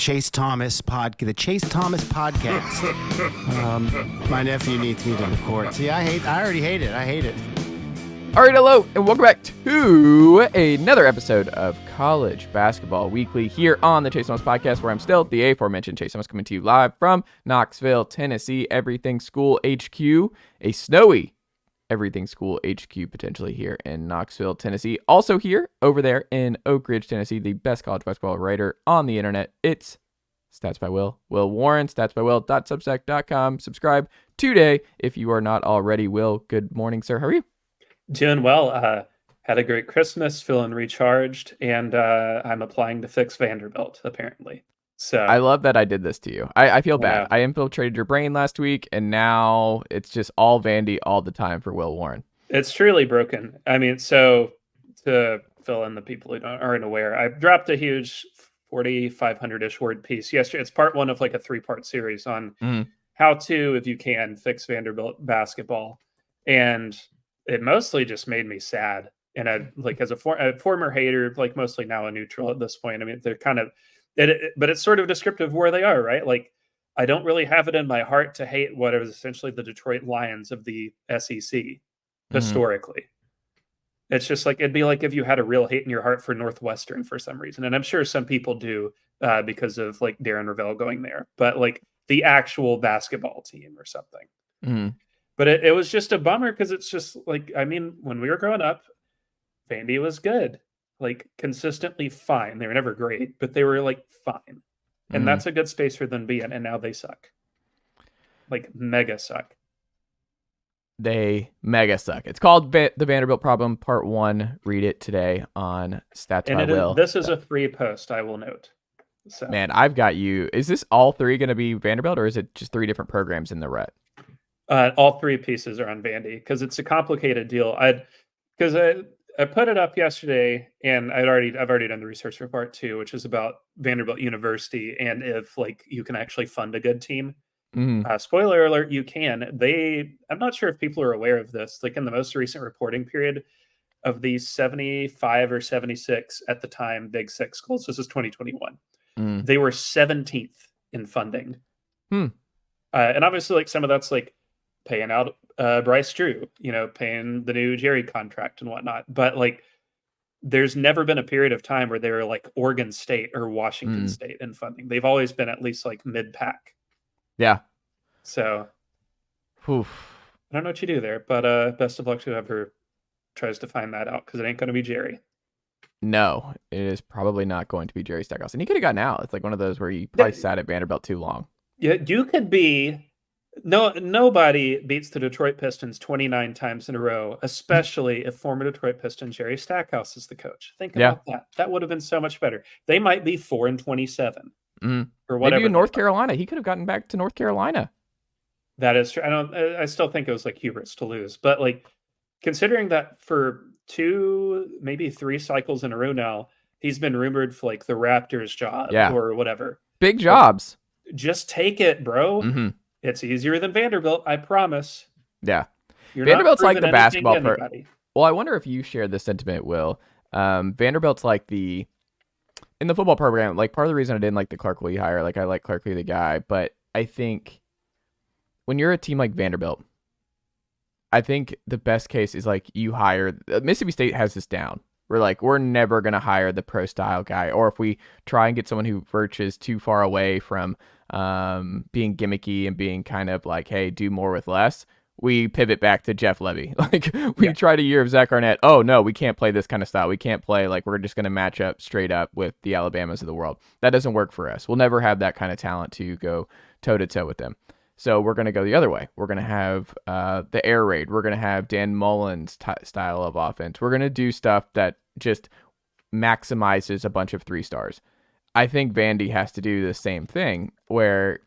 Chase Thomas podcast. My nephew needs me to record. See, I already hate it. I hate it. All right, hello, and welcome back to another episode of College Basketball Weekly here on the Chase Thomas podcast, where I'm still the aforementioned Chase Thomas, coming to you live from Knoxville, Tennessee. Everything School HQ, a snowy Everything School HQ potentially here in Knoxville, Tennessee. Also here, over there in Oak Ridge, Tennessee, the best college basketball writer on the internet. It's Stats by Will Warren, statsbywill.substack.com. Subscribe today if you are not already. Will, good morning, sir. How are you? Doing well. Had a great Christmas, feeling recharged, and I'm applying to fix Vanderbilt, apparently. So I love that I did this to you. I feel bad. I infiltrated your brain last week, and now it's just all Vandy all the time for Will Warren. It's truly broken. I mean, so to fill in the people who aren't aware, I dropped a huge 4,500-ish word piece yesterday. It's part one of like a 3-part series on how to, if you can, fix Vanderbilt basketball. And it mostly just made me sad. And I, like, as a former hater, like mostly now a neutral at this point. I mean, they're kind of, but it's sort of descriptive of where they are, right? Like, I don't really have it in my heart to hate what is essentially the Detroit Lions of the SEC historically. It's just like, it'd be like if you had a real hate in your heart for Northwestern for some reason. And I'm sure some people do because of like Darren Ravel going there, but like the actual basketball team or something. But it was just a bummer because it's just like, I mean, when we were growing up, Vandy was good, like consistently fine. They were never great, but they were like fine. And that's a good space for them to be in. And now they suck. Like mega suck. They mega suck. It's called The Vanderbilt Problem, Part 1. Read it today on Stats by Will. This is a free post, I will note. So. Man, I've got you. Is this all three going to be Vanderbilt, or is it just 3 different programs in the ret? All 3 pieces are on Vandy because it's a complicated deal. I put it up yesterday, and I've already done the research for part 2, which is about Vanderbilt University and if like you can actually fund a good team. Spoiler alert, you can. I'm not sure if people are aware of this. Like in the most recent reporting period of these 75 or 76 at the time Big Six schools, this is 2021. They were 17th in funding. And obviously, like some of that's like paying out Bryce Drew, paying the new Jerry contract and whatnot. But like, there's never been a period of time where they were like Oregon State or Washington State in funding. They've always been at least like mid-pack. Yeah. So, I don't know what you do there, but best of luck to whoever tries to find that out because it ain't going to be Jerry. No, it is probably not going to be Jerry Stackhouse. And he could have gotten out. It's like one of those where he probably sat at Vanderbilt too long. Yeah, you could be. Nobody beats the Detroit Pistons 29 times in a row, especially if former Detroit Piston Jerry Stackhouse is the coach. Think about that. That would have been so much better. They might be 4-27 or whatever. Maybe in North Carolina. He could have gotten back to North Carolina. That is true. I still think it was like hubris to lose, but like considering that for 2, maybe 3 cycles in a row now, he's been rumored for like the Raptors job or whatever. Big jobs. Just take it, bro. It's easier than Vanderbilt, I promise. Yeah. Vanderbilt's like the basketball Well, I wonder if you share this sentiment, Will. Vanderbilt's like in the football program, like part of the reason I didn't like the Clark Lee hire, like I like Clark Lee, the guy, but I think when you're a team like Vanderbilt, I think the best case is like you hire, Mississippi State has this down. We're never going to hire the pro style guy. Or if we try and get someone who verges too far away from being gimmicky and being kind of like, hey, do more with less, we pivot back to Jeff Levy. Like we tried a year of Zach Arnett. Oh no, we can't play this kind of style. We can't play like we're just going to match up straight up with the Alabamas of the world. That doesn't work for us. We'll never have that kind of talent to go toe to toe with them. So we're going to go the other way. We're going to have the air raid. We're going to have Dan Mullen's style of offense. We're going to do stuff that just maximizes a bunch of 3 stars. I think Vandy has to do the same thing where,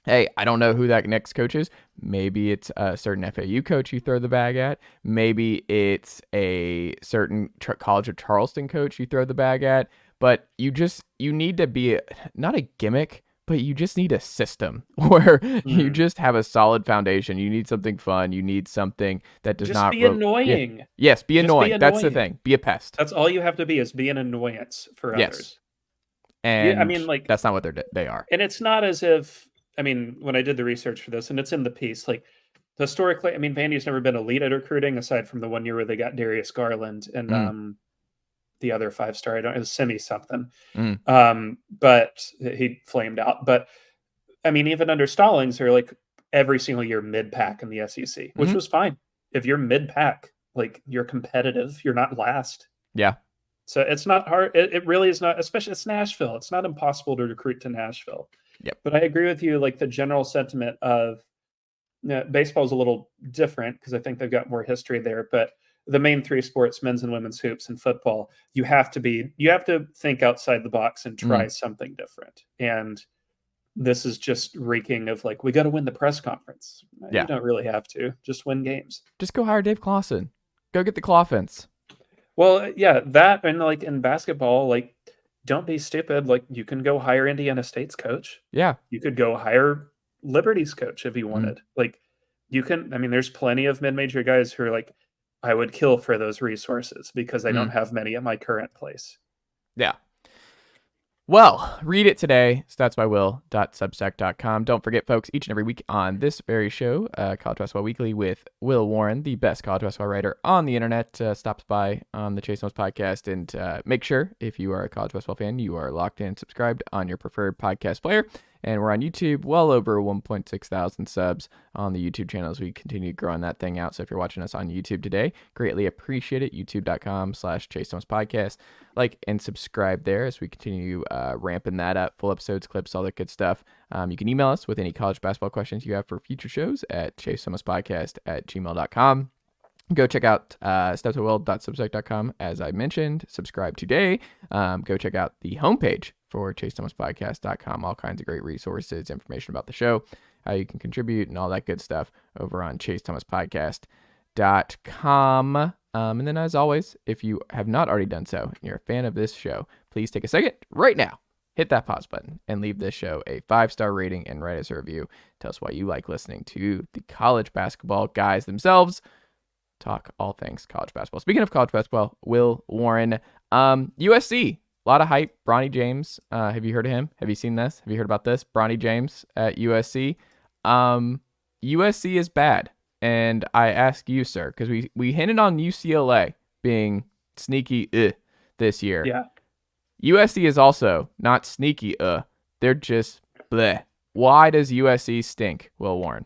hey, I don't know who that next coach is. Maybe it's a certain FAU coach you throw the bag at. Maybe it's a certain College of Charleston coach you throw the bag at. But you need to be not a gimmick, but you just need a system where you just have a solid foundation. You need something fun. You need something that does not be annoying. Yeah. Yes, be annoying. That's the thing. Be a pest. That's all you have to be, is be an annoyance for others. And I mean, like, that's not what they are. And it's not as if, I mean, when I did the research for this, and it's in the piece, like, historically, I mean, Vandy's never been elite at recruiting aside from the one year where they got Darius Garland and the other 5-star, it was Simi something. But he flamed out. But I mean, even under Stallings, they're like every single year mid-pack in the SEC, which was fine. If you're mid-pack, like, you're competitive, you're not last. Yeah. So it's not hard. It really is not, especially it's Nashville. It's not impossible to recruit to Nashville. Yep. But I agree with you, like the general sentiment of baseball is a little different because I think they've got more history there. But the main three sports, men's and women's hoops and football, you have to think outside the box and try something different. And this is just reeking of like, we got to win the press conference. Yeah. You don't really have to. Just win games. Just go hire Dave Clawson. Go get the Clawfence. Well, yeah, that, and like in basketball, like, don't be stupid. Like, you can go hire Indiana State's coach. Yeah. You could go hire Liberty's coach if you wanted. Like, you can, I mean, there's plenty of mid-major guys who are like, I would kill for those resources because I don't have many at my current place. Yeah. Well, read it today, statsbywill.substack.com. Don't forget, folks, each and every week on this very show, College Basketball Weekly with Will Warren, the best college basketball writer on the internet, stops by on the Chase Thomas podcast. And make sure, if you are a college basketball fan, you are locked in and subscribed on your preferred podcast player. And we're on YouTube, well over 1.6 thousand subs on the YouTube channel as we continue growing that thing out. So if you're watching us on YouTube today, greatly appreciate it. YouTube.com/Chase Thomas Podcast. Like and subscribe there as we continue ramping that up. Full episodes, clips, all that good stuff. You can email us with any college basketball questions you have for future shows at chasethomaspodcast@gmail.com. Go check out statsbywill.substack.com. As I mentioned, subscribe today. Go check out the homepage for chasethomaspodcast.com. All kinds of great resources, information about the show, how you can contribute, and all that good stuff over on chasethomaspodcast.com. And then, as always, if you have not already done so and you're a fan of this show, please take a second right now, hit that pause button, and leave this show a 5-star rating and write us a review. Tell us why you like listening to the college basketball guys themselves talk all things college basketball. Speaking of college basketball, Will Warren, USC, a lot of hype. Bronny James, have you heard of him? Have you seen this? Have you heard about this? Bronny James at USC. USC is bad. And I ask you, sir, because we hinted on UCLA being sneaky this year. Yeah. USC is also not sneaky They're just bleh. Why does USC stink, Will Warren?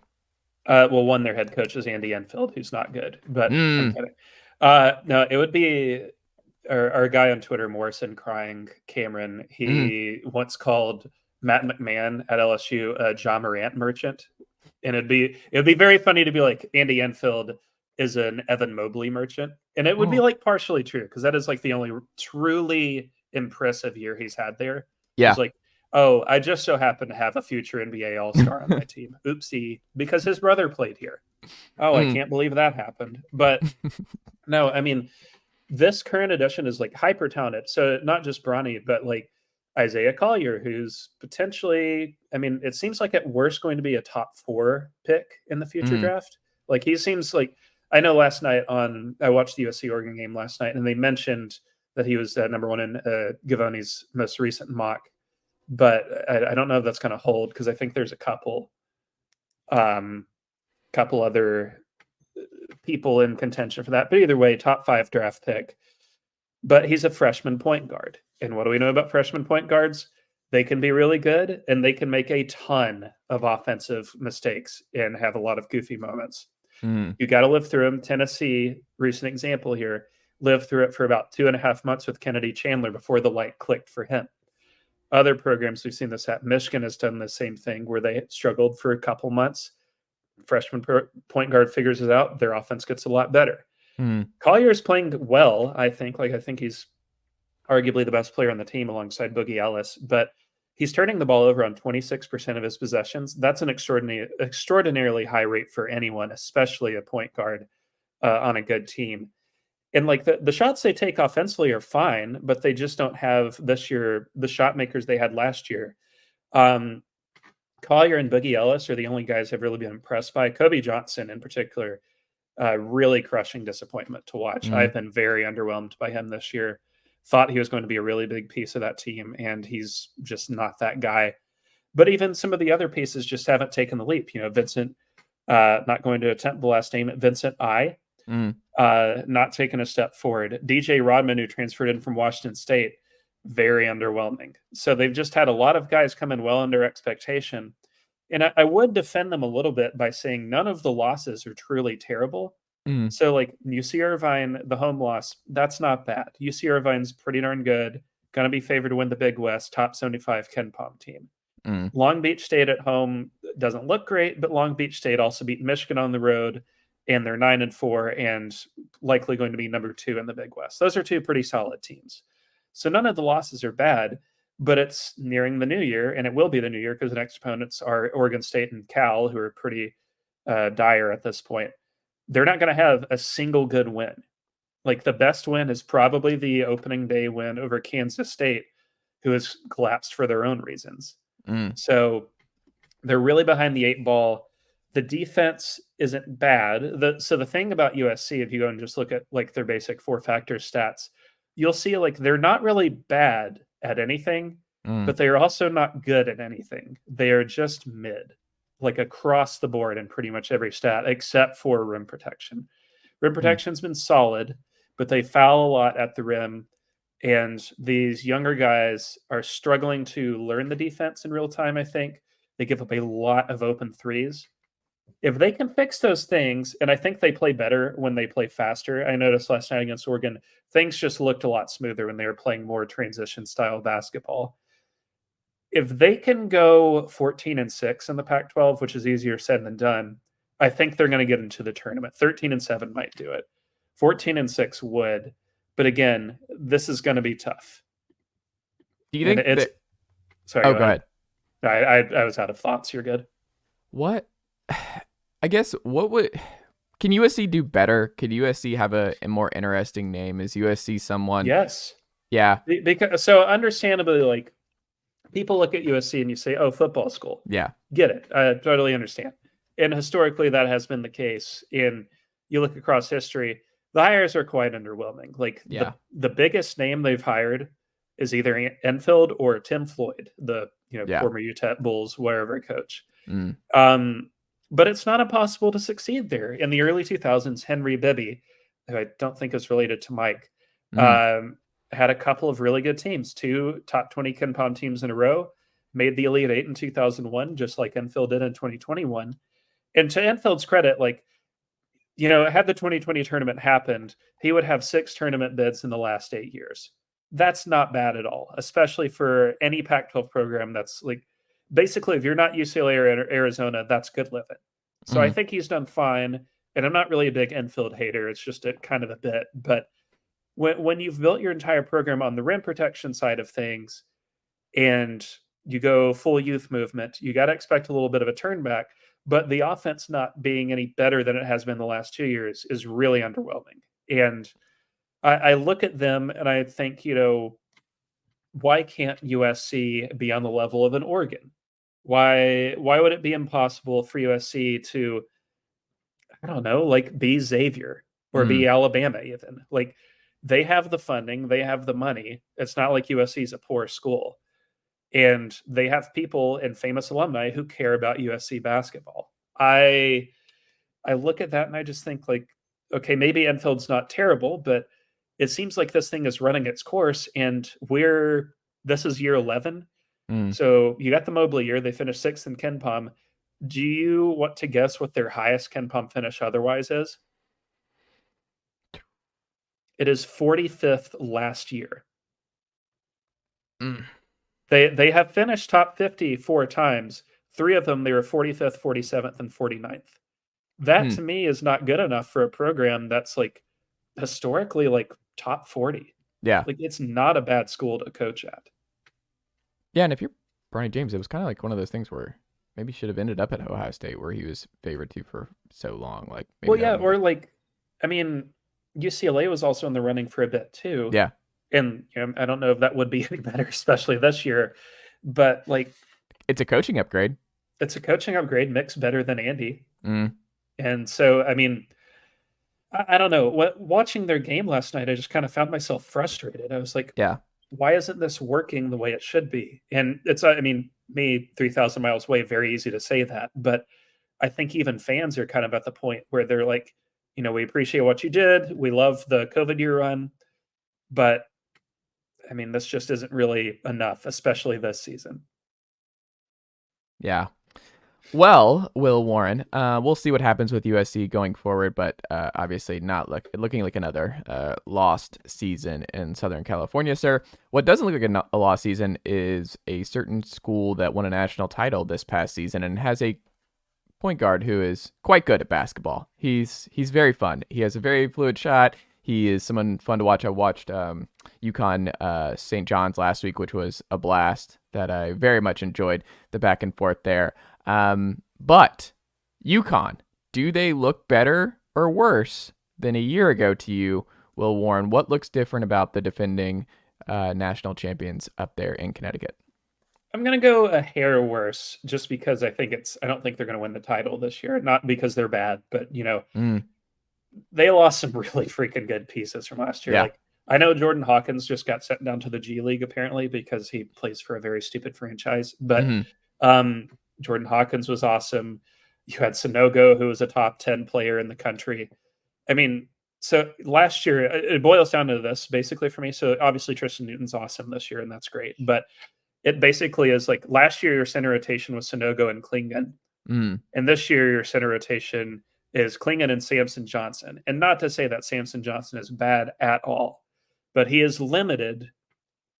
Well, one, their head coach is Andy Enfield, who's not good. But I'm kidding. No, it would be our guy on Twitter, Morrison Crying Cameron. He once called Matt McMahon at LSU a Ja Morant merchant. And it'd be very funny to be like, Andy Enfield is an Evan Mobley merchant. And it would be like partially true, because that is like the only truly impressive year he's had there. Yeah. It's like, oh, I just so happen to have a future NBA All-Star on my team. Oopsie, because his brother played here. Oh, I can't believe that happened. But no, I mean, this current edition is like hyper talented. So not just Bronny, but like Isaiah Collier, who's potentially, I mean, it seems like at worst going to be a top 4 pick in the future draft. Like, he seems like, I know last night I watched the USC Oregon game last night, and they mentioned that he was number 1 in Gavoni's most recent mock. But I don't know if that's going to hold, because I think there's a couple other people in contention for that. But either way, top 5 draft pick. But he's a freshman point guard. And what do we know about freshman point guards? They can be really good, and they can make a ton of offensive mistakes and have a lot of goofy moments. You got to live through them. Tennessee, recent example here, lived through it for about 2.5 months with Kennedy Chandler before the light clicked for him. Other programs we've seen this at. Michigan has done the same thing where they struggled for a couple months. Freshman point guard figures it out. Their offense gets a lot better. Collier is playing well, I think. I think he's arguably the best player on the team alongside Boogie Ellis, but he's turning the ball over on 26% of his possessions. That's an extraordinarily high rate for anyone, especially a point guard on a good team. And like the shots they take offensively are fine, but they just don't have this year the shot makers they had last year. Collier and Boogie Ellis are the only guys I've really been impressed by. Kobe Johnson in particular, really crushing disappointment to watch. I've been very underwhelmed by him this year. thought he was going to be a really big piece of that team, and he's just not that guy. But even some of the other pieces just haven't taken the leap. Vincent, not going to attempt the last name, Vincent not taking a step forward. DJ Rodman, who transferred in from Washington State, very underwhelming. So they've just had a lot of guys come in well under expectation. And I would defend them a little bit by saying none of the losses are truly terrible. So like UC Irvine, the home loss, that's not bad. UC Irvine's pretty darn good. Going to be favored to win the Big West, top 75 Ken Pom team. Long Beach State at home doesn't look great, but Long Beach State also beat Michigan on the road, and they're 9-4 and likely going to be number 2 in the Big West. Those are 2 pretty solid teams. So none of the losses are bad, but it's nearing the new year, and it will be the new year because the next opponents are Oregon State and Cal, who are pretty dire at this point. They're not going to have a single good win. Like the best win is probably the opening day win over Kansas State, who has collapsed for their own reasons. So they're really behind the 8 ball. The defense isn't bad. So the thing about USC, if you go and just look at like their basic 4-factor stats, you'll see like they're not really bad at anything, but they are also not good at anything. They are just mid, like across the board in pretty much every stat, except for rim protection. Rim protection's been solid, but they foul a lot at the rim. And these younger guys are struggling to learn the defense in real time, I think. They give up a lot of open threes. If they can fix those things, and I think they play better when they play faster. I noticed last night against Oregon, things just looked a lot smoother when they were playing more transition style basketball. If they can go 14-6 in the Pac-12, which is easier said than done, I think they're going to get into the tournament. 13-7 might do it. 14-6 would. But again, this is going to be tough. Do you think Sorry. Oh, go ahead. I was out of thoughts. You're good. What? I guess can USC do better? Could USC have a more interesting name? Is USC someone? Yes. Yeah. Because so understandably, like people look at USC and you say, "Oh, football school." Yeah. Get it. I totally understand. And historically, that has been the case. You look across history, the hires are quite underwhelming. Like the biggest name they've hired is either Enfield or Tim Floyd, the former UTEP Bulls, wherever coach. But it's not impossible to succeed there. In the early 2000s, Henry Bibby, who I don't think is related to Mike, had a couple of really good teams, 2 top 20 Ken Pom teams in a row, made the Elite 8 in 2001, just like Enfield did in 2021. And to Enfield's credit, like, had the 2020 tournament happened, he would have 6 tournament bids in the last 8 years. That's not bad at all, especially for any Pac-12 program that's like, basically, if you're not UCLA or Arizona, that's good living. So I think he's done fine. And I'm not really a big Enfield hater. It's just a kind of a bit. But when you've built your entire program on the rim protection side of things and you go full youth movement, you got to expect a little bit of a turn back. But the offense not being any better than it has been the last 2 years is really underwhelming. And I look at them and I think, why can't USC be on the level of an Oregon? Why would it be impossible for USC to, I don't know, like be Xavier or be Alabama even? Like they have the funding, they have the money. It's not like USC is a poor school. And they have people and famous alumni who care about USC basketball. I look at that and I just think like, okay, maybe Enfield's not terrible, but it seems like this thing is running its course and this is year 11. So you got the Mobley year. They finished 6th in Ken Pom. Do you want to guess what their highest Ken Pom finish otherwise is? It is 45th last year. They have finished top 50 4 times. 3 of them, they were 45th, 47th, and 49th. That to me is not good enough for a program that's like historically like top 40. Yeah. Like it's not a bad school to coach at. Yeah, and if you're Bronny James, it was kind of like one of those things where maybe should have ended up at Ohio State where he was favored to for so long. Like, maybe or like, I mean, UCLA was also in the running for a bit too. Yeah. And I don't know if that would be any better, especially this year, but like, it's a coaching upgrade. It's a coaching upgrade. Mick's better than Andy. And so, I mean, I don't know. Watching their game last night, I just kind of found myself frustrated. I was like, yeah, why isn't this working the way it should be? And it's, I mean, me 3,000 miles away, very easy to say that. But I think even fans are kind of at the point where they're like, we appreciate what you did. We love the COVID year run. But I mean, this just isn't really enough, especially this season. Yeah. Well, Will Warren, we'll see what happens with USC going forward, but obviously not looking like another lost season in Southern California, sir. What doesn't look like a lost season is a certain school that won a national title this past season and has a point guard who is quite good at basketball. He's very fun. He has a very fluid shot. He is someone fun to watch. I watched UConn St. John's last week, which was a blast that I very much enjoyed the back and forth there. But UConn, do they look better or worse than a year ago to you, Will Warren? What looks different about the defending national champions up there in Connecticut? I'm going to go a hair worse just because I don't think they're going to win the title this year. Not because they're bad, but they lost some really freaking good pieces from last year. Yeah. Like, I know Jordan Hawkins just got sent down to the G League apparently because he plays for a very stupid franchise, but Jordan Hawkins was awesome. You had Sanogo, who was a top 10 player in the country. I mean, so last year, it boils down to this basically for me. So obviously Tristan Newton's awesome this year, and that's great. But it basically is like last year, your center rotation was Sanogo and Klingon. And this year, your center rotation is Klingon and Samson Johnson. And not to say that Samson Johnson is bad at all, but he is limited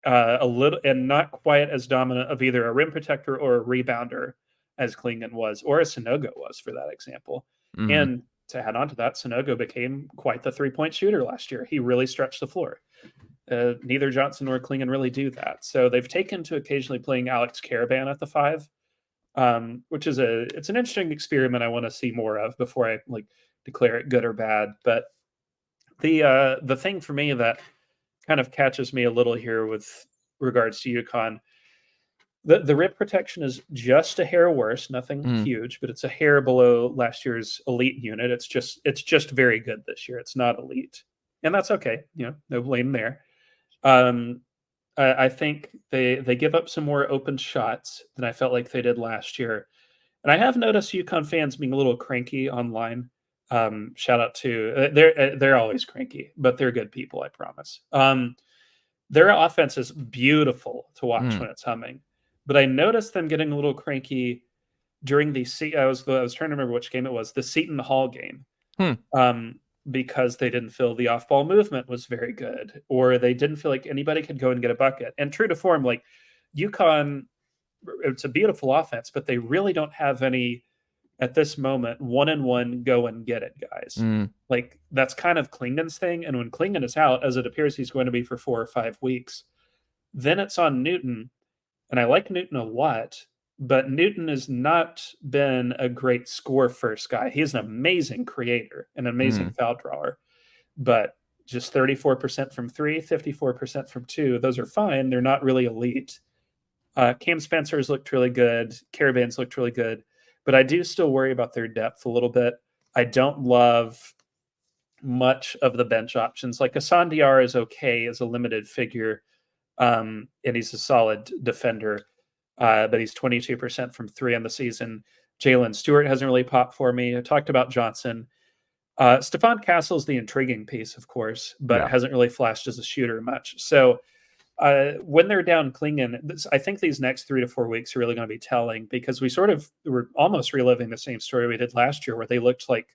a little and not quite as dominant of either a rim protector or a rebounder as Klingon was, or as Sanogo was for that example. And to add on to that, Sanogo became quite the 3-point shooter last year. He really stretched the floor. Neither Johnson nor Klingon really do that. So they've taken to occasionally playing Alex Caravan at the 5, which is it's an interesting experiment I want to see more of before I declare it good or bad. But the thing for me that kind of catches me a little here with regards to UConn, the rim protection is just a hair worse, nothing huge, but it's a hair below last year's elite unit. It's just very good this year. It's not elite, and that's okay. No blame there. I think they give up some more open shots than I felt like they did last year. And I have noticed UConn fans being a little cranky online. Shout out to they're always cranky, but they're good people, I promise. Their offense is beautiful to watch when it's humming, but I noticed them getting a little cranky during I was trying to remember which game it was, the Seton Hall game. Because they didn't feel the off-ball movement was very good, or they didn't feel like anybody could go and get a bucket. And true to form, like UConn, it's a beautiful offense, but they really don't have any at this moment, 1-on-1 go and get it guys. Like that's kind of Klingon's thing. And when Klingon is out, as it appears he's going to be for 4 or 5 weeks, then it's on Newton. And I like Newton a lot, but Newton has not been a great score first guy. He's an amazing creator, an amazing foul drawer, but just 34% from 3, 54% from 2. Those are fine. They're not really elite. Cam Spencer's looked really good. Caravan's looked really good, but I do still worry about their depth a little bit. I don't love much of the bench options. Like Hassan Diarra is okay as a limited figure, and he's a solid defender. But he's 22% from 3 on the season. Jalen Stewart hasn't really popped for me. I talked about Johnson. Stephon Castle's the intriguing piece, of course, but hasn't really flashed as a shooter much. So when they're down Klingon, I think these next 3 to 4 weeks are really going to be telling, because we're almost reliving the same story we did last year where they looked like,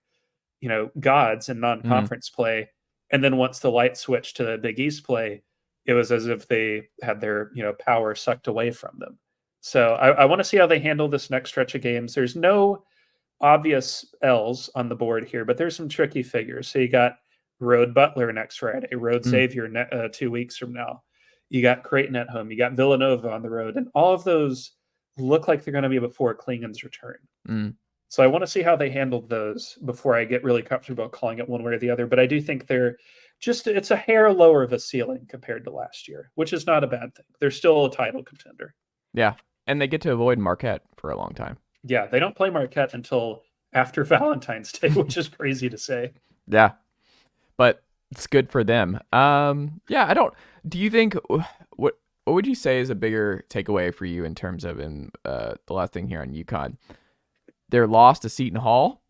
gods in non-conference play. And then once the light switched to the Big East play, it was as if they had their, power sucked away from them. So I want to see how they handle this next stretch of games. There's no obvious L's on the board here, but there's some tricky figures. So you got Road Butler next Friday, Road Xavier 2 weeks from now. You got Creighton at home. You got Villanova on the road. And all of those look like they're going to be before Klingon's return. So I want to see how they handle those before I get really comfortable calling it one way or the other. But I do think it's a hair lower of a ceiling compared to last year, which is not a bad thing. They're still a title contender. Yeah. And they get to avoid Marquette for a long time. Yeah, they don't play Marquette until after Valentine's Day, which is crazy to say. Yeah. but it's good for them. Yeah, do you think, what would you say is a bigger takeaway for you in terms of the last thing here on UConn? Their loss to Seton Hall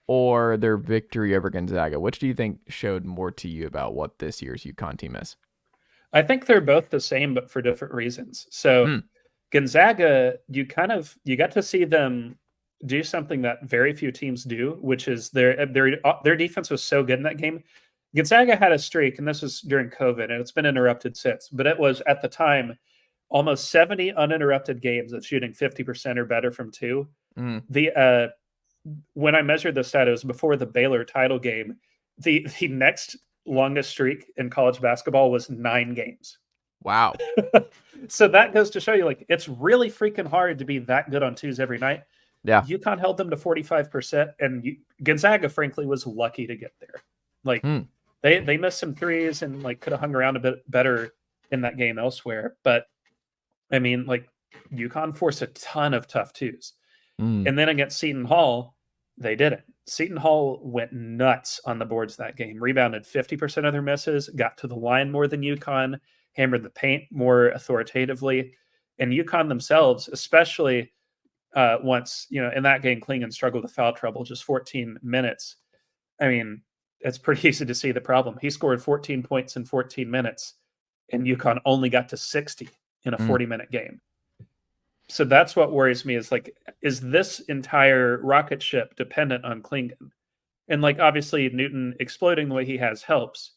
or their victory over Gonzaga? Which do you think showed more to you about what this year's UConn team is? I think they're both the same, but for different reasons. So Gonzaga, you got to see them do something that very few teams do, which is their defense was so good in that game. Gonzaga had a streak, and this was during COVID, and it's been interrupted since, but it was at the time almost 70 uninterrupted games of shooting 50% or better from two. When I measured the stat, it was before the Baylor title game. The next longest streak in college basketball was 9 games. Wow. So that goes to show you, like, it's really freaking hard to be that good on twos every night. Yeah. UConn held them to 45%, and Gonzaga, frankly, was lucky to get there. Like, they missed some threes and, like, could have hung around a bit better in that game elsewhere. But, I mean, like, UConn forced a ton of tough twos. And then against Seton Hall, they didn't. Seton Hall went nuts on the boards that game, rebounded 50% of their misses, got to the line more than UConn, hammered the paint more authoritatively. And UConn themselves, especially once, in that game, Klingon struggled with foul trouble, just 14 minutes. I mean, it's pretty easy to see the problem. He scored 14 points in 14 minutes, and UConn only got to 60 in a 40-minute game. So that's what worries me is this entire rocket ship dependent on Klingon? And, like, obviously Newton exploding the way he has helps,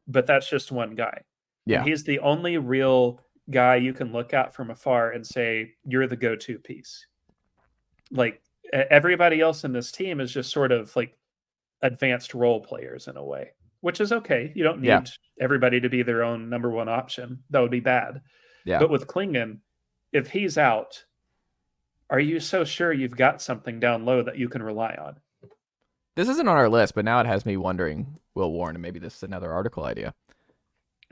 but that's just one guy. Yeah. And he's the only real guy you can look at from afar and say, you're the go-to piece. Like, everybody else in this team is just sort of like advanced role players in a way, which is okay. You don't need everybody to be their own number one option. That would be bad. Yeah. But with Klingon, if he's out, are you so sure you've got something down low that you can rely on? This isn't on our list, but now it has me wondering, Will Warren, and maybe this is another article idea.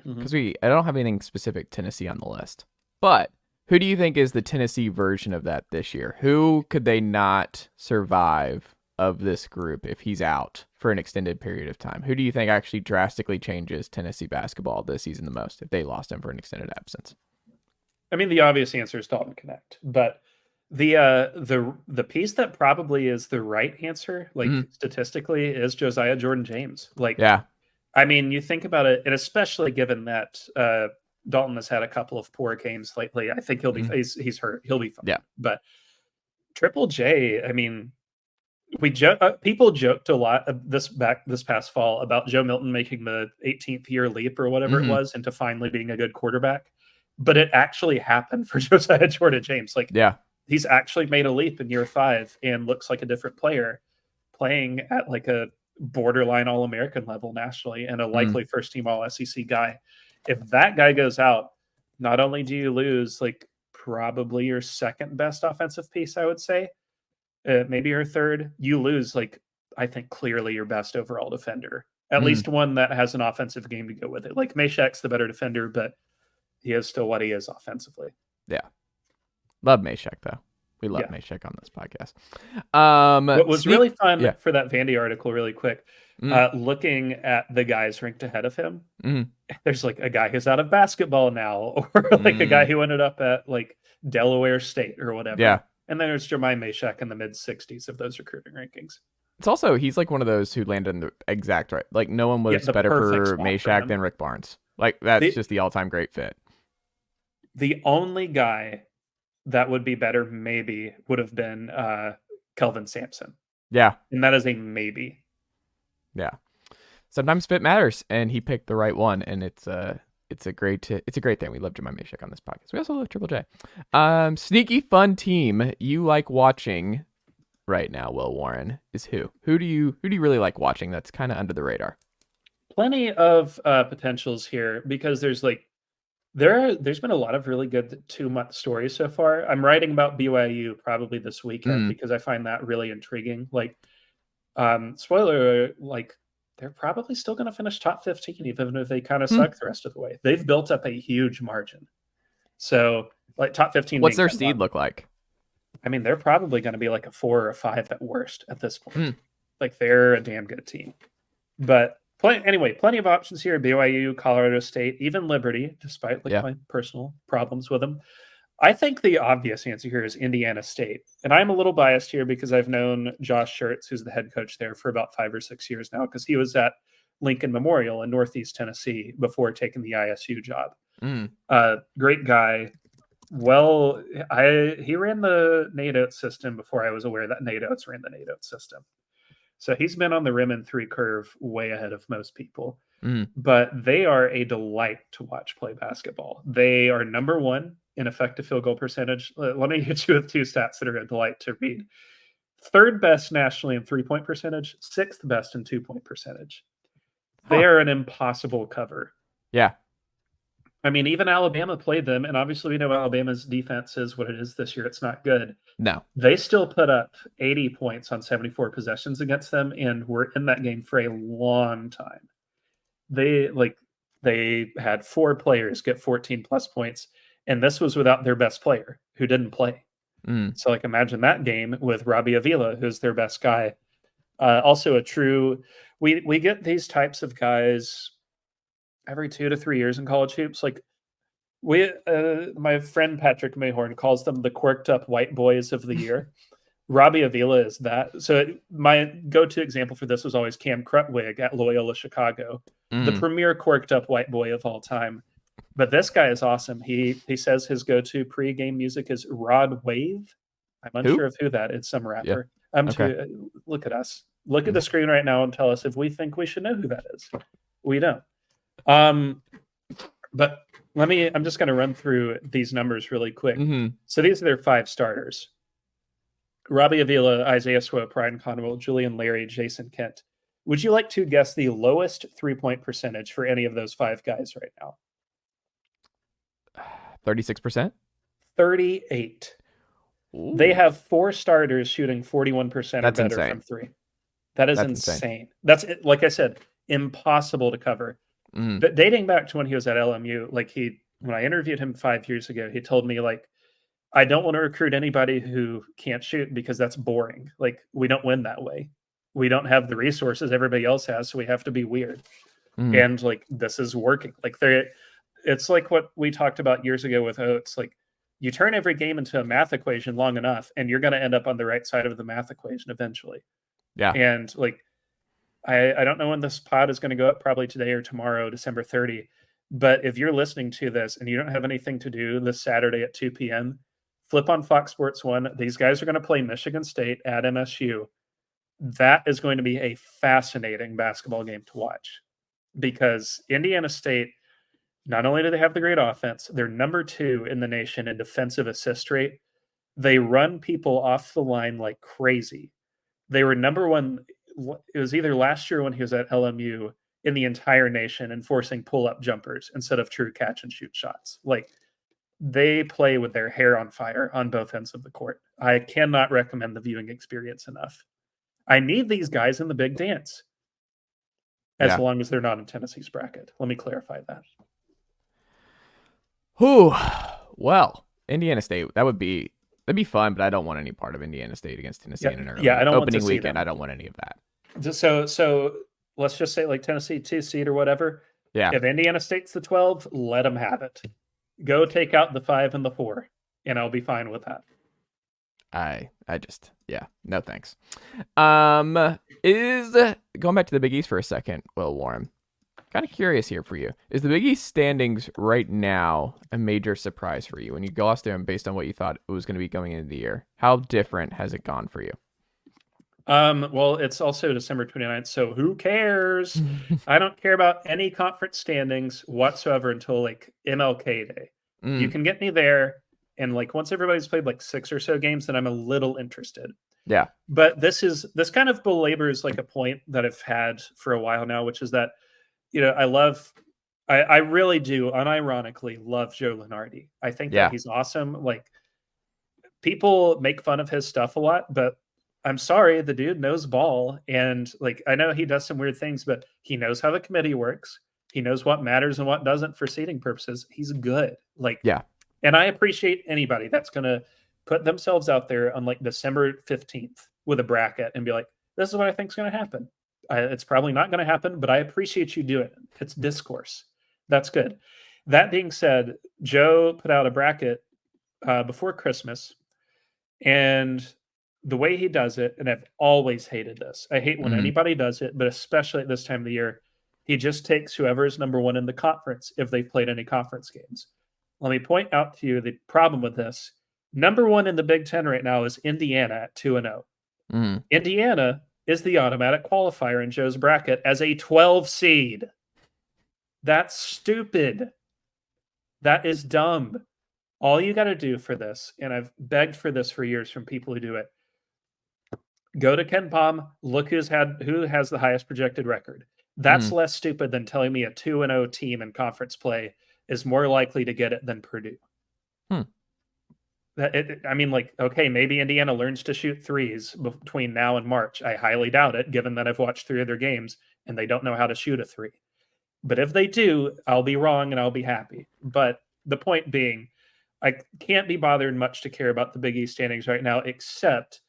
Because I don't have anything specific Tennessee on the list. But who do you think is the Tennessee version of that this year? Who could they not survive of this group if he's out for an extended period of time? Who do you think actually drastically changes Tennessee basketball this season the most if they lost him for an extended absence? I mean, the obvious answer is Dalton Connect, but the piece that probably is the right answer, like statistically, is Josiah-Jordan James. Like, I mean, you think about it, and especially given that Dalton has had a couple of poor games lately, I think he'll be he's hurt. He'll be fine. Yeah, but Triple J, I mean, people joked a lot this past fall about Joe Milton making the 18th year leap or whatever it was into finally being a good quarterback. But it actually happened for Josiah-Jordan James. Like, he's actually made a leap in year 5 and looks like a different player, playing at like a borderline All-American level nationally and a likely first-team All-SEC guy. If that guy goes out, not only do you lose like probably your second best offensive piece, I would say, maybe your third, you lose, like, I think clearly your best overall defender, at least one that has an offensive game to go with it. Like, Meshack's the better defender, but he is still what he is offensively. Yeah. Love Meshack, though. We love Meshack on this podcast. What was really fun for that Vandy article, really quick, looking at the guys ranked ahead of him, there's like a guy who's out of basketball now, or like a guy who ended up at like Delaware State or whatever. Yeah. And then there's Jermaine Meshack in the mid-60s of those recruiting rankings. It's also, he's like one of those who landed in the exact right. Like, no one was better for Meshack than Rick Barnes. Like, that's just the all-time great fit. The only guy that would be better, maybe, would have been Kelvin Sampson. Yeah. And that is a maybe. Yeah. Sometimes fit matters, and he picked the right one, and it's a great thing. We love Jermaine Meshack on this podcast. We also love Triple J. Sneaky fun team you like watching right now, Will Warren, is who? Who do you really like watching that's kind of under the radar? Plenty of potentials here, because there's been a lot of really good 2-month stories so far. I'm writing about BYU probably this weekend because I find that really intriguing. Like, spoiler, like, they're probably still going to finish top 15, even if they kind of suck the rest of the way. They've built up a huge margin. So, like, top 15. What's their seed look like? I mean, they're probably going to be like a 4 or a 5 at worst at this point. Like, they're a damn good team. But Plenty of options here. BYU, Colorado State, even Liberty, despite my personal problems with them. I think the obvious answer here is Indiana State. And I'm a little biased here because I've known Josh Schertz, who's the head coach there, for about 5 or 6 years now, because he was at Lincoln Memorial in Northeast Tennessee before taking the ISU job. Great guy. Well, he ran the NATOT system before I was aware that NATOTs ran the NATOT system. So he's been on the rim and 3 curve way ahead of most people. But they are a delight to watch play basketball. They are number 1 in effective field goal percentage. Let me hit you with 2 stats that are a delight to read. 3rd best nationally in 3-point percentage, 6th best in 2-point percentage. They are an impossible cover. Yeah. I mean, even Alabama played them, and obviously we know Alabama's defense is what it is this year. It's not good. No. They still put up 80 points on 74 possessions against them, and were in that game for a long time. They had 4 players get 14-plus points, and this was without their best player, who didn't play. So, imagine that game with Robbie Avila, who's their best guy. Also a true... We get these types of guys every 2 to 3 years in college hoops. My friend Patrick Mayhorn calls them the quirked up white boys of the year. Robbie Avila is that. So my go-to example for this was always Cam Krutwig at Loyola Chicago, the premier quirked up white boy of all time. But this guy is awesome. He says his go-to pre-game music is Rod Wave. I'm unsure of who that is. Some rapper. Yeah. Look at us. Look at the screen right now and tell us if we think we should know who that is. We don't. But I'm just going to run through these numbers really quick. So these are their 5 starters: Robbie Avila, Isaiah Swope, Ryan Conwell, Julian Larry, Jason Kent. Would you like to guess the lowest 3-point percentage for any of those 5 guys right now? 36%? 38. Ooh. They have 4 starters shooting 41% or better insane. From 3. That's insane. That's, like I said, impossible to cover. But dating back to when he was at LMU, when I interviewed him 5 years ago, he told me, I don't want to recruit anybody who can't shoot because that's boring. We don't win that way. We don't have the resources everybody else has, so we have to be weird. And this is working. It's like what we talked about years ago with Oates. You turn every game into a math equation long enough, and you're going to end up on the right side of the math equation eventually. Yeah. And I don't know when this pod is going to go up, probably today or tomorrow, December 30. But if you're listening to this and you don't have anything to do this Saturday at 2 p.m., flip on Fox Sports 1. These guys are going to play Michigan State at MSU. That is going to be a fascinating basketball game to watch, because Indiana State, not only do they have the great offense, they're number 2 in the nation in defensive assist rate. They run people off the line like crazy. They were number 1. It was either last year when he was at LMU in the entire nation enforcing pull-up jumpers instead of true catch and shoot shots. They play with their hair on fire on both ends of the court. I cannot recommend the viewing experience enough. I need these guys in the big dance, as long as they're not in Tennessee's bracket. Let me clarify that. Well, Indiana State, that'd be fun, but I don't want any part of Indiana State against Tennessee in an early opening weekend. I don't want any of that. So let's just say Tennessee 2 seed or whatever. Yeah. If Indiana State's the 12, let them have it. Go take out the 5 and the 4, and I'll be fine with that. No thanks. Is going back to the Big East for a second, Will Warren. Kind of curious here for you. Is the Big East standings right now a major surprise for you when you glossed them based on what you thought it was going to be going into the year? How different has it gone for you? Well, it's also December 29th, so who cares? I don't care about any conference standings whatsoever until MLK Day. You can get me there, and once everybody's played 6 or so games, then I'm a little interested. Yeah. But this kind of belabors a point that I've had for a while now, which is that I really do unironically love Joe Lunardi. I think that he's awesome. People make fun of his stuff a lot, but I'm sorry, the dude knows ball. And I know he does some weird things, but he knows how the committee works. He knows what matters and what doesn't for seeding purposes. He's good. And I appreciate anybody that's going to put themselves out there on December 15th with a bracket and be like, this is what I think is going to happen. It's probably not going to happen, but I appreciate you doing it. It's discourse. That's good. That being said, Joe put out a bracket before Christmas, and the way he does it, and I've always hated this. I hate when anybody does it, but especially at this time of the year, he just takes whoever is number one in the conference if they've played any conference games. Let me point out to you the problem with this. Number one in the Big Ten right now is Indiana at 2-0. Indiana is the automatic qualifier in Joe's bracket as a 12 seed. That's stupid. That is dumb. All you got to do for this, and I've begged for this for years from people who do it, go to KenPom, look who has the highest projected record. That's less stupid than telling me a 2-0 team in conference play is more likely to get it than Purdue. Okay, maybe Indiana learns to shoot threes between now and March. I highly doubt it, given that I've watched 3 of their games and they don't know how to shoot a 3. But if they do, I'll be wrong and I'll be happy. But the point being, I can't be bothered much to care about the Big East standings right now, except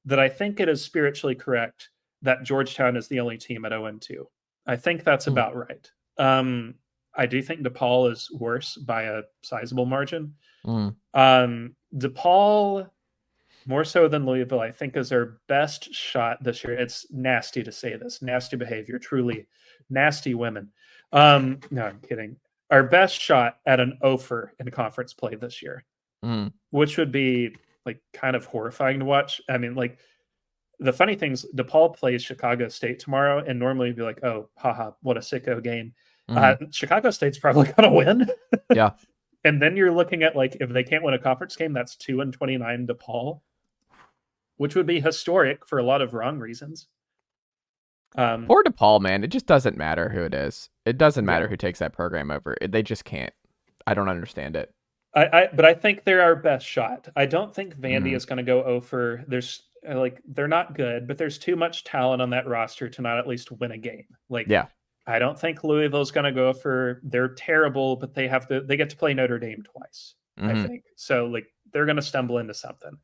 that I think it is spiritually correct that Georgetown is the only team at 0-2. I think that's about right. I do think DePaul is worse by a sizable margin. DePaul, more so than Louisville, I think is our best shot this year. It's nasty to say this. Nasty behavior, truly nasty women. No, I'm kidding. Our best shot at an offer in conference play this year, which would be like kind of horrifying to watch. I mean, like, the funny thing is DePaul plays Chicago State tomorrow, and normally you'd be like, oh, haha, what a sicko game. Chicago State's probably going to win. Yeah. And then you're looking at, like, if they can't win a conference game, that's 2-29 DePaul, which would be historic for a lot of wrong reasons. Poor DePaul, man. It just doesn't matter who it is. It doesn't matter who takes that program over. They just can't. I don't understand it. But I think they're our best shot. I don't think Vandy is going to go over. They're not good, but there's too much talent on that roster to not at least win a game. I don't think Louisville's going to go for. They're terrible, but they get to play Notre Dame twice. I think so. Like, they're going to stumble into something.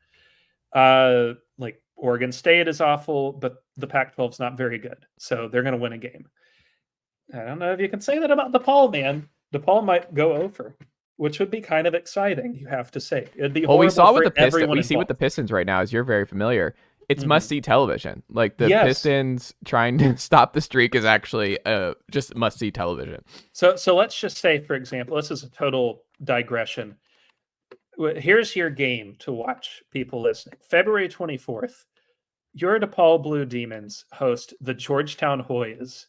Like, Oregon State is awful, but the Pac-12 is not very good, so they're going to win a game. I don't know if you can say that about DePaul, man. DePaul might go over, which would be kind of exciting. You have to say it'd be. Well, we saw with the Pistons. We see with the Pistons right now, as you're very familiar. It's must-see television. Like, the Pistons trying to stop the streak is actually just must-see television. So let's just say, for example, this is a total digression. Here's your game to watch, people listening. February 24th, your DePaul Blue Demons host the Georgetown Hoyas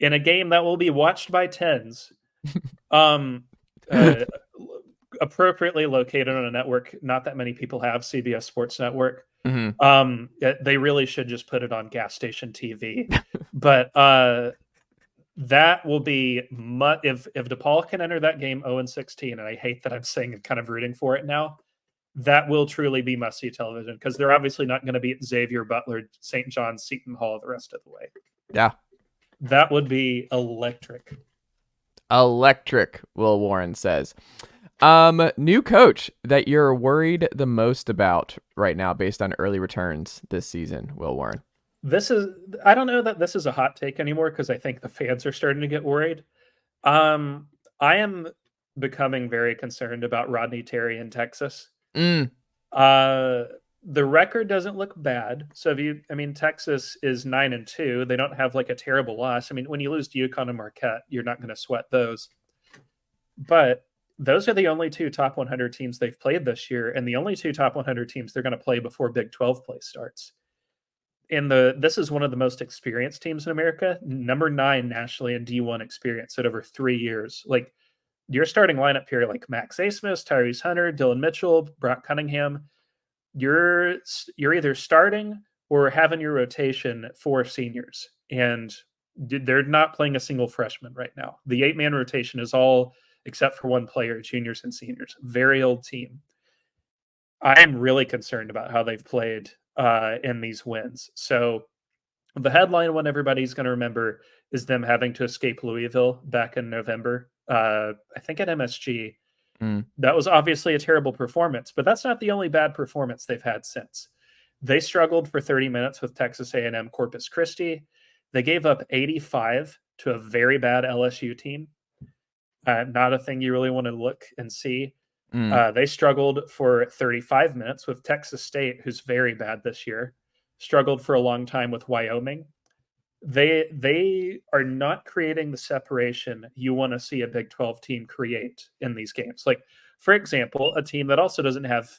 in a game that will be watched by tens, appropriately located on a network not that many people have, CBS Sports Network. They really should just put it on gas station TV. But that will be if DePaul can enter that game 0-16, and I hate that I'm saying and kind of rooting for it now, that will truly be must-see television, because they're obviously not going to beat Xavier, Butler, St. John's, Seton Hall the rest of the way. Yeah. That would be electric. Electric, Will Warren says. New coach that you're worried the most about right now based on early returns this season, Will Warren. I don't know that this is a hot take anymore, because I think the fans are starting to get worried. I am becoming very concerned about Rodney Terry in Texas. The record doesn't look bad. So Texas is 9-2. They don't have like a terrible loss. I mean, when you lose to UConn and Marquette, you're not going to sweat those. But those are the only 2 top 100 teams they've played this year, and the only 2 top 100 teams they're going to play before Big 12 play starts. This is one of the most experienced teams in America, number 9 nationally in D1 experience at over 3 years. Like, your starting lineup here, like Max Asmus, Tyrese Hunter, Dylan Mitchell, Brock Cunningham, you're either starting or having your rotation 4 seniors, and they're not playing a single freshman right now. The 8-man rotation is all, except for one player, juniors and seniors. Very old team. I am really concerned about how they've played in these wins. So the headline one everybody's going to remember is them having to escape Louisville back in November. I think at MSG. That was obviously a terrible performance, but that's not the only bad performance they've had since. They struggled for 30 minutes with Texas A&M Corpus Christi. They gave up 85 to a very bad LSU team. Not a thing you really want to look and see. They struggled for 35 minutes with Texas State, who's very bad this year. Struggled for a long time with Wyoming. They are not creating the separation you want to see a Big 12 team create in these games. Like, for example, a team that also doesn't have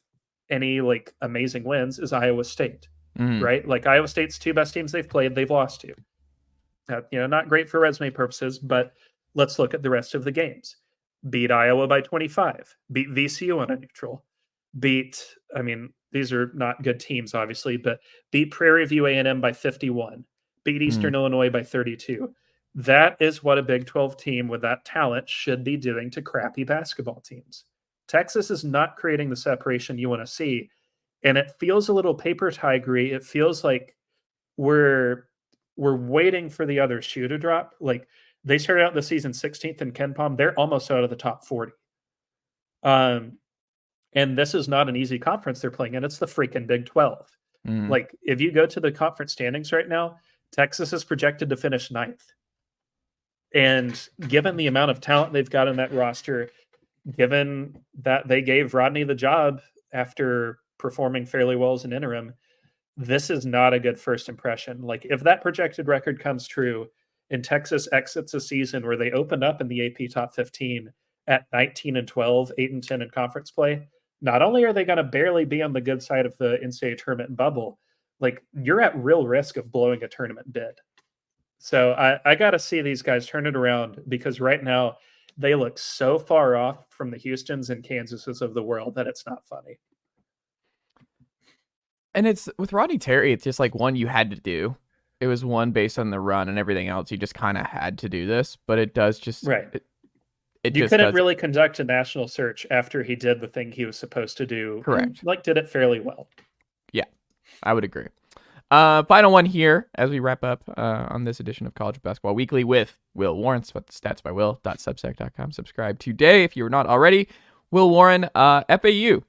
any like amazing wins is Iowa State, right? Like Iowa State's two best teams they've played, they've lost to. Not great for resume purposes, but let's look at the rest of the games. Beat Iowa by 25. Beat VCU on a neutral. These are not good teams, obviously, but beat Prairie View A&M by 51. Beat Eastern Illinois by 32. That is what a Big 12 team with that talent should be doing to crappy basketball teams. Texas is not creating the separation you want to see, and it feels a little paper tigery. It feels like we're waiting for the other shoe to drop. Like, they started out the season 16th in KenPom. They're almost out of the top 40. And this is not an easy conference they're playing in. It's the freaking Big 12. Like, if you go to the conference standings right now, Texas is projected to finish 9th. And given the amount of talent they've got in that roster, given that they gave Rodney the job after performing fairly well as an interim, this is not a good first impression. Like, if that projected record comes true and Texas exits a season where they opened up in the AP top 15 at 19-12, 8-10 in conference play, not only are they going to barely be on the good side of the NCAA tournament bubble, like, you're at real risk of blowing a tournament bid. So I got to see these guys turn it around, because right now they look so far off from the Houstons and Kansases of the world that it's not funny. And it's with Rodney Terry, it's just like one you had to do. It was one based on the run, and everything else you just kind of had to do this. But it does just right. It you just couldn't really conduct a national search after he did the thing he was supposed to do. Correct. And, did it fairly well. Yeah, I would agree. Final one here as we wrap up on this edition of College Basketball Weekly with Will Warren. Stats by Will.substack.com. Subscribe today if you are not already. Will Warren, FAU.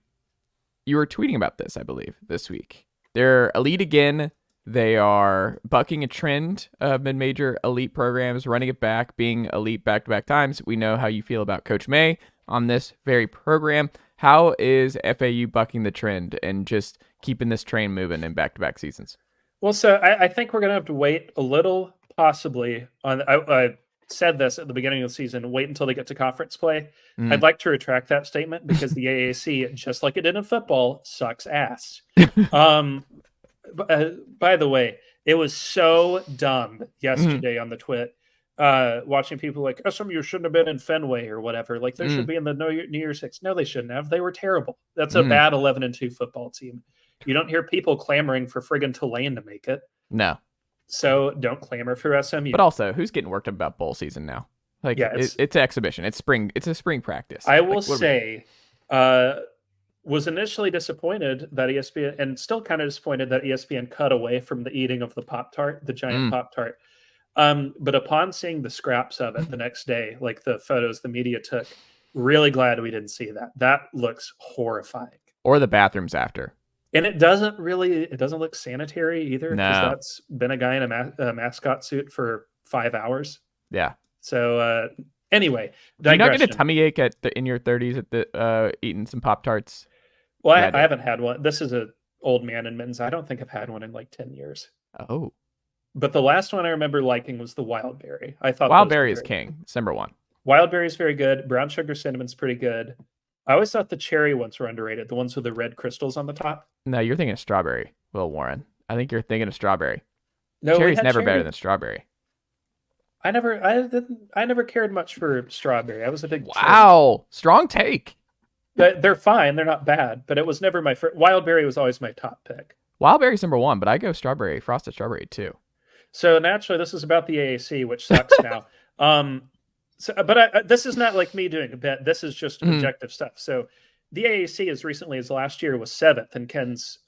You were tweeting about this, I believe, this week. They're elite again. They are bucking a trend of mid-major elite programs, running it back, being elite back-to-back times. We know how you feel about Coach May on this very program. How is FAU bucking the trend and just keeping this train moving in back-to-back seasons? Well, so I think we're going to have to wait a little, possibly. I said this at the beginning of the season, wait until they get to conference play. I'd like to retract that statement, because the AAC, just like it did in football, sucks ass. By the way, it was so dumb yesterday on the twit, watching people like, SMU shouldn't have been in Fenway or whatever. Like, they should be in the New Year's Six. No, they shouldn't have. They were terrible. That's a bad 11-2 football team. You don't hear people clamoring for friggin' Tulane to make it. No. So don't clamor for SMU. But also, who's getting worked up about bowl season now? Like, yeah, it's an exhibition. It's spring. It's a spring practice. I will say, was initially disappointed that ESPN, and still kind of disappointed that ESPN cut away from the eating of the Pop-Tart, the giant Pop-Tart. But upon seeing the scraps of it the next day, like the photos the media took, really glad we didn't see that. That looks horrifying. Or the bathrooms after. And it doesn't look sanitary either. No. Because that's been a guy in a mascot suit for 5 hours. Yeah. So anyway, do you not get a tummy ache in your 30s at the eating some Pop-Tarts? Well, I haven't had one. This is an old man in mittens. I don't think I've had one in like 10 years. Oh. But the last one I remember liking was the wild berry. I thought wild berry is king. It's number one. Wild berry is very good. Brown sugar cinnamon's pretty good. I always thought the cherry ones were underrated. The ones with the red crystals on the top. No, you're thinking of strawberry, Will Warren. I think you're thinking of strawberry. No, cherry's never better than strawberry. I never cared much for strawberry. I was a big cherry. Strong take. They're fine. They're not bad, but it was never my first. Wild berry was always my top pick. Wild berry's number one, but I go strawberry, frosted strawberry too. So naturally, this is about the AAC, which sucks now. But this is not like me doing a bet. This is just objective stuff. So the AAC, as recently as last year, was 7th in Ken's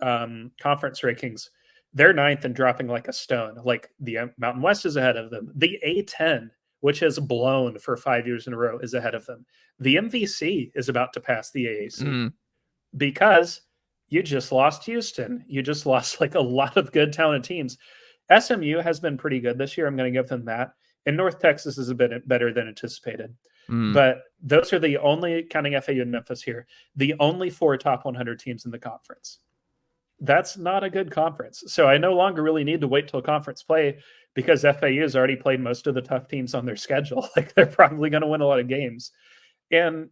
conference rankings. They're 9th and dropping like a stone. Like, the Mountain West is ahead of them. The A10, which has blown for 5 years in a row, is ahead of them. The MVC is about to pass the AAC because you just lost Houston. You just lost like a lot of good, talented teams. SMU has been pretty good this year. I'm going to give them that. And North Texas is a bit better than anticipated. But those are the only, counting FAU and Memphis here, the only 4 top 100 teams in the conference. That's not a good conference. So I no longer really need to wait till conference play because FAU has already played most of the tough teams on their schedule. Like they're probably going to win a lot of games. And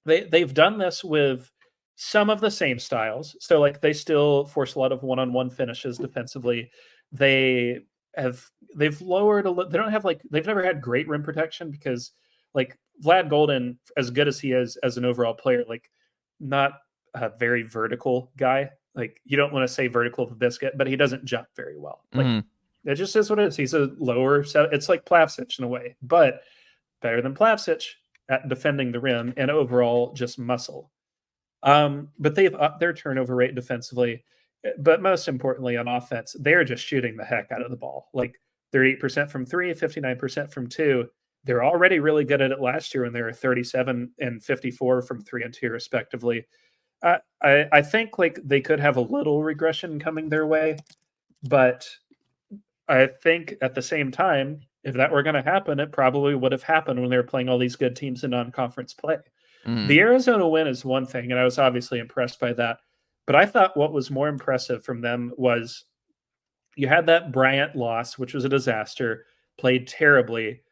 they've done this with some of the same styles. So like they still force a lot of one-on-one finishes defensively. They've lowered they don't have they've never had great rim protection because like Vlad Golden, as good as he is as an overall player, like not a very vertical guy. Like you don't want to say vertical of a biscuit, but he doesn't jump very well. Like it just is what it is. He's a lower, it's like Plavsic in a way, but better than Plavsic at defending the rim and overall just muscle. But they've upped their turnover rate defensively. But most importantly, on offense, they're just shooting the heck out of the ball. Like 38% from 3, 59% from 2. They're already really good at it last year when they were 37 and 54 from 3 and 2, respectively. I think like they could have a little regression coming their way, but I think at the same time, if that were going to happen, it probably would have happened when they were playing all these good teams in non-conference play. The Arizona win is one thing, and I was obviously impressed by that. But I thought what was more impressive from them was you had that Bryant loss, which was a disaster, played terribly.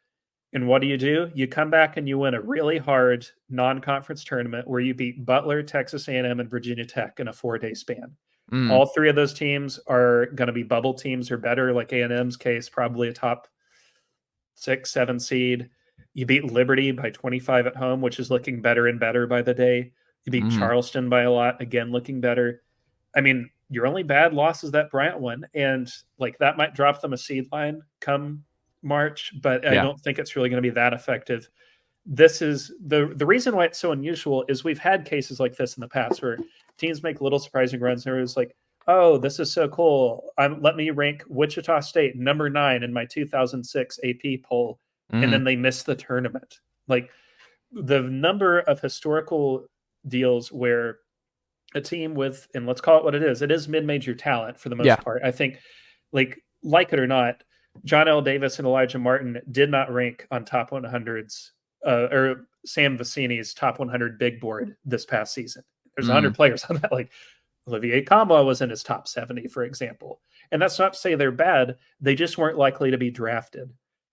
And what do? You come back and you win a really hard non-conference tournament where you beat Butler, Texas A&M, and Virginia Tech in a 4-day span. All 3 of those teams are going to be bubble teams or better, like A&M's case, probably a top 6, 7 seed. You beat Liberty by 25 at home, which is looking better and better by the day. You beat Charleston by a lot, again, looking better. I mean, your only bad loss is that Bryant one, and like that might drop them a seed line come March, but I don't think it's really going to be that effective. This is the reason why it's so unusual is we've had cases like this in the past where teams make little surprising runs and it's like, oh, this is so cool. Let me rank Wichita State number 9 in my 2006 AP poll, and then they miss the tournament. Like the number of historical deals where a team with, and let's call it what it is mid-major talent for the most part. I think like it or not, John L. Davis and Elijah Martin did not rank on top 100s or Sam Vecini's top 100 big board this past season. There's 100 players on that. Like Olivier Kamba was in his top 70, for example. And that's not to say they're bad. They just weren't likely to be drafted.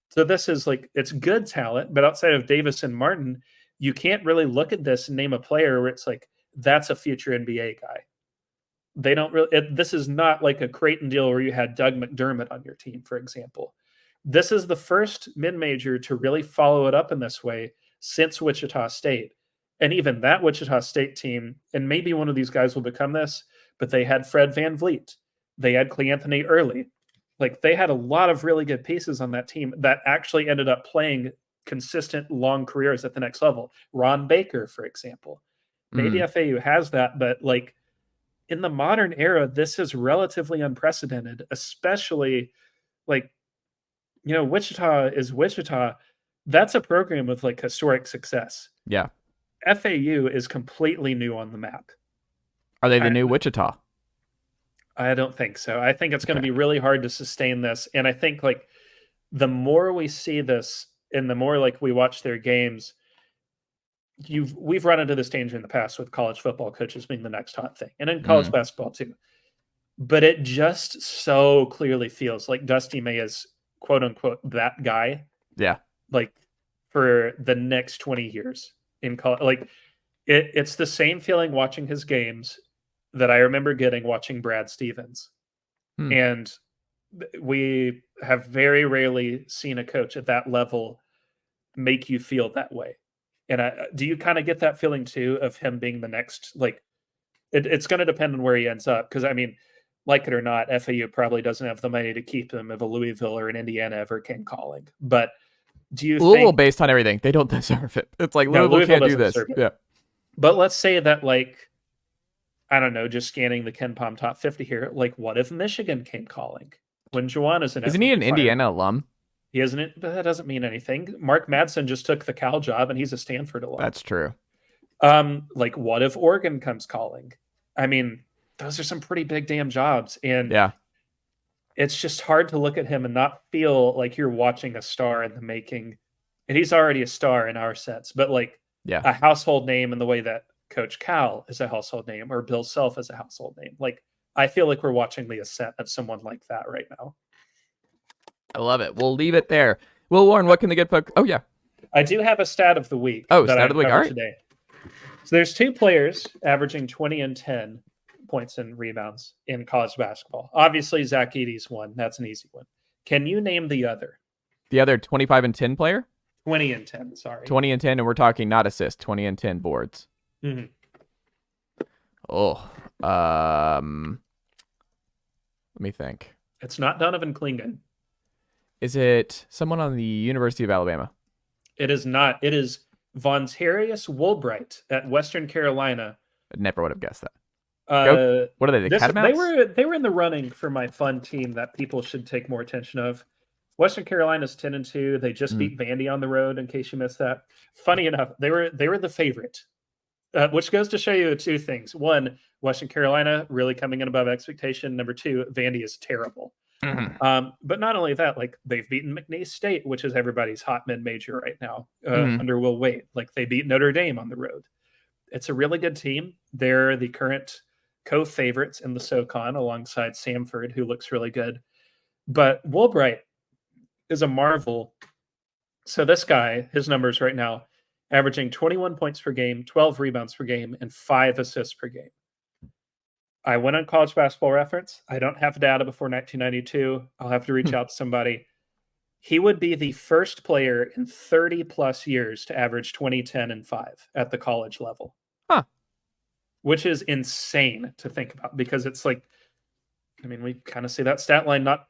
So this is like, it's good talent, but outside of Davis and Martin, you can't really look at this and name a player where it's like, that's a future NBA guy. They don't really, this is not like a Creighton deal where you had Doug McDermott on your team, for example. This is the first mid-major to really follow it up in this way since Wichita State. And even that Wichita State team, and maybe one of these guys will become this, but they had Fred VanVleet. They had Cleanthony Early. Like they had a lot of really good pieces on that team that actually ended up playing consistent long careers at the next level. Ron Baker, for example. Maybe FAU has that, but like in the modern era, this is relatively unprecedented, especially like, you know, Wichita is Wichita. That's a program with like historic success. Yeah. FAU is completely new on the map. Are they the new Wichita? I don't think so. I think it's going to be really hard to sustain this. And I think like the more we see this and the more like we watch their games, we've run into this danger in the past with college football coaches being the next hot thing, and in college basketball too. But it just so clearly feels like Dusty May is quote unquote that guy. Yeah. Like for the next 20 years in college. Like it's the same feeling watching his games that I remember getting watching Brad Stevens. And we have very rarely seen a coach at that level make you feel that way. And do you kind of get that feeling too of him being the next, like it's going to depend on where he ends up. Cause I mean, like it or not, FAU probably doesn't have the money to keep him if a Louisville or an Indiana ever came calling. But do you Louisville, based on everything, they don't deserve it. It's like Louisville can't do this. Yeah. But let's say that like, I don't know, just scanning the Ken Pom top 50 here. Like what if Michigan came calling when Juwan isn't he an Indiana alum? He isn't, but that doesn't mean anything. Mark Madsen just took the Cal job and he's a Stanford alum. That's true. Like what if Oregon comes calling? I mean, those are some pretty big damn jobs. And it's just hard to look at him and not feel like you're watching a star in the making. And he's already a star in our sets, but like a household name in the way that Coach Cal is a household name or Bill Self is a household name. Like, I feel like we're watching the ascent of someone like that right now. I love it. We'll leave it there. Will Warren, what can the good folk? Oh, yeah. I do have a stat of the week. Oh, stat of the week. All right. Today. So there's 2 players averaging 20 and 10 points and rebounds in college basketball. Obviously, Zach Edey's one. That's an easy one. Can you name the other? The other 25 and 10 player? 20 and 10, sorry. 20 and 10, and we're talking not assists, 20 and 10 boards. Mm-hmm. Oh, let me think. It's not Donovan Clingan. Is it someone on the University of Alabama? It is not. It is Vontarius Woolbright at Western Carolina. I never would have guessed that. What are they? The Catamounts? They were in the running for my fun team that people should take more attention of. Western Carolina's 10-2. They just beat Vandy on the road. In case you missed that, funny enough, they were the favorite, which goes to show you 2 things. 1, Western Carolina really coming in above expectation. Number 2, Vandy is terrible. But not only that, like they've beaten McNeese State, which is everybody's hot mid-major right now under Will Wade. Like they beat Notre Dame on the road. It's a really good team. They're the current co-favorites in the SoCon alongside Samford, who looks really good. But Woolbright is a marvel. So this guy, his numbers right now, averaging 21 points per game, 12 rebounds per game, and 5 assists per game. I went on College Basketball Reference. I don't have data before 1992. I'll have to reach out to somebody. He would be the first player in 30 plus years to average 20, 10, and 5 at the college level. Huh. Which is insane to think about because it's like, I mean, we kind of see that stat line not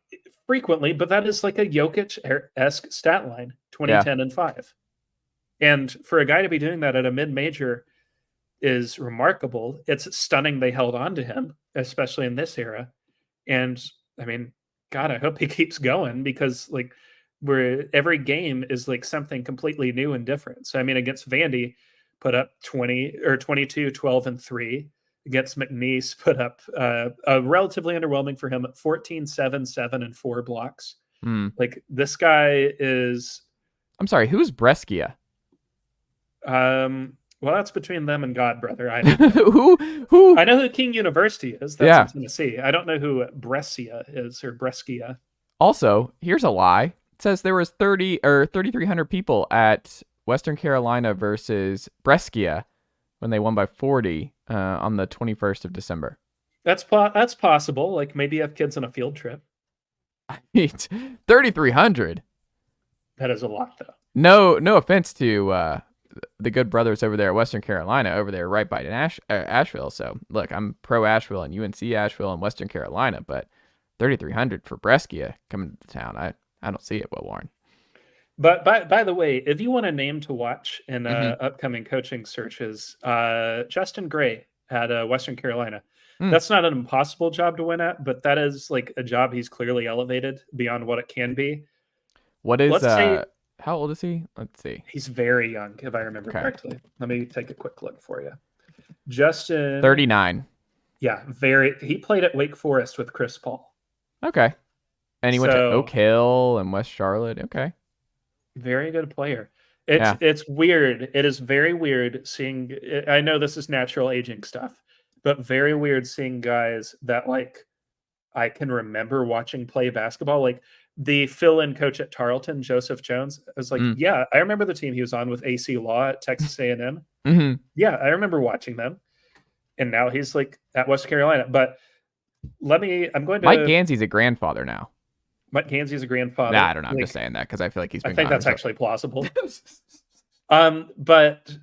frequently, but that is like a Jokic-esque stat line, 20, 10, and 5. And for a guy to be doing that at a mid-major is remarkable. It's stunning they held on to him, especially in this era. And I mean, God, I hope he keeps going because like every game is like something completely new and different. So I mean, against Vandy, put up 20 or 22, 12, and 3. Against McNeese, put up a relatively underwhelming for him 14, 7, 7, and 4 blocks. Like this guy is. I'm sorry, who's Brescia? Well, that's between them and God, brother. I who? I know who King University is. That's in Tennessee. I don't know who Brescia is or Brescia. Also, here's a lie. It says there was 3,300 people at Western Carolina versus Brescia when they won by 40 on the 21st of December. That's possible. Like maybe you have kids on a field trip. 3,300. That is a lot, though. No offense to the good brothers over there at Western Carolina, over there right by Asheville. So look, I'm pro Asheville and UNC Asheville and Western Carolina, but 3,300 for Brescia coming to town. I don't see it, Will Warren. But by the way, if you want a name to watch in upcoming coaching searches, Justin Gray at Western Carolina. That's not an impossible job to win at, but that is like a job he's clearly elevated beyond what it can be. What is how old is he? Let's see. He's very young, if I remember correctly. Let me take a quick look for you. Justin 39. Yeah, he played at Wake Forest with Chris Paul. Okay. And he went to Oak Hill and West Charlotte. Okay. Very good player. It's weird. It is very weird seeing. I know this is natural aging stuff, but very weird seeing guys that like I can remember watching play basketball. Like the fill-in coach at Tarleton, Joseph Jones. I was like, yeah, I remember the team he was on with AC Law at Texas A&M. Yeah, I remember watching them. And now he's like at West Carolina. But I'm going to. Mike Gansey's a grandfather now. Mike Gansey's a grandfather. Nah, I don't know. I'm just saying that because I feel like he's been. I think that's actually plausible. But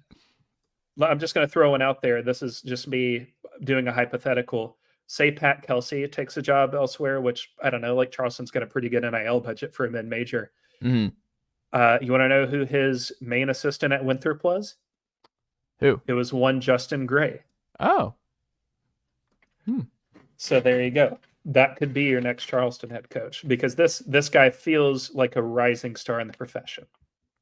I'm just going to throw one out there. This is just me doing a hypothetical. Say Pat Kelsey takes a job elsewhere, which I don't know. Like Charleston's got a pretty good NIL budget for a mid-major. You want to know who his main assistant at Winthrop was? Who? It was one Justin Gray. Oh. So there you go. That could be your next Charleston head coach because this guy feels like a rising star in the profession.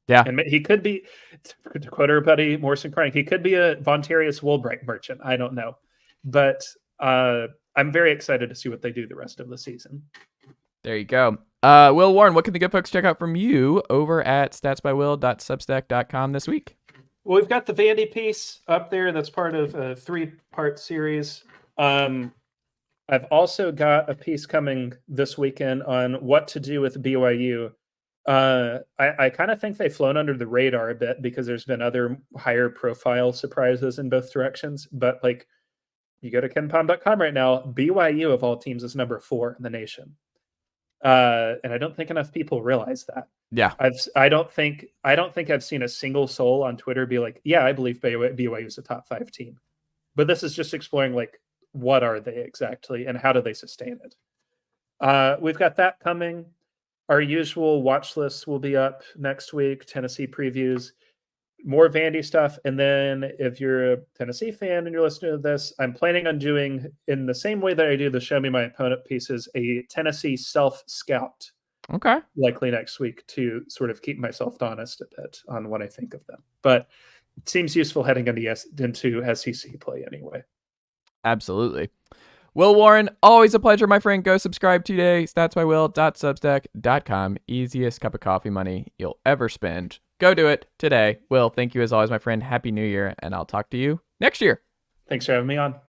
Yeah. And he could be, to quote our buddy Morrison Crank, he could be a Vontarius Woolbright merchant. I don't know. But I'm very excited to see what they do the rest of the season. There you go. Will Warren, what can the good folks check out from you over at statsbywill.substack.com this week? Well, we've got the Vandy piece up there. That's part of a 3-part series. I've also got a piece coming this weekend on what to do with BYU. I kind of think they've flown under the radar a bit because there's been other higher profile surprises in both directions. But like, you go to KenPom.com right now, BYU of all teams is number 4 in the nation. And I don't think enough people realize that. Yeah. I don't think I've seen a single soul on Twitter be like, yeah, I believe BYU is a top 5 team. But this is just exploring like, what are they exactly and how do they sustain it? We've got that coming. Our usual watch lists will be up next week. Tennessee previews, more Vandy stuff. And then if you're a Tennessee fan and you're listening to this, I'm planning on doing, in the same way that I do the Show Me My Opponent pieces, a Tennessee self-scout. Okay. Likely next week to sort of keep myself honest a bit on what I think of them. But it seems useful heading into SEC play anyway. Absolutely. Will Warren, always a pleasure, my friend. Go subscribe today. statsbywill.substack.com. Easiest cup of coffee money you'll ever spend. Go do it today. Will, thank you as always, my friend. Happy New Year, and I'll talk to you next year. Thanks for having me on.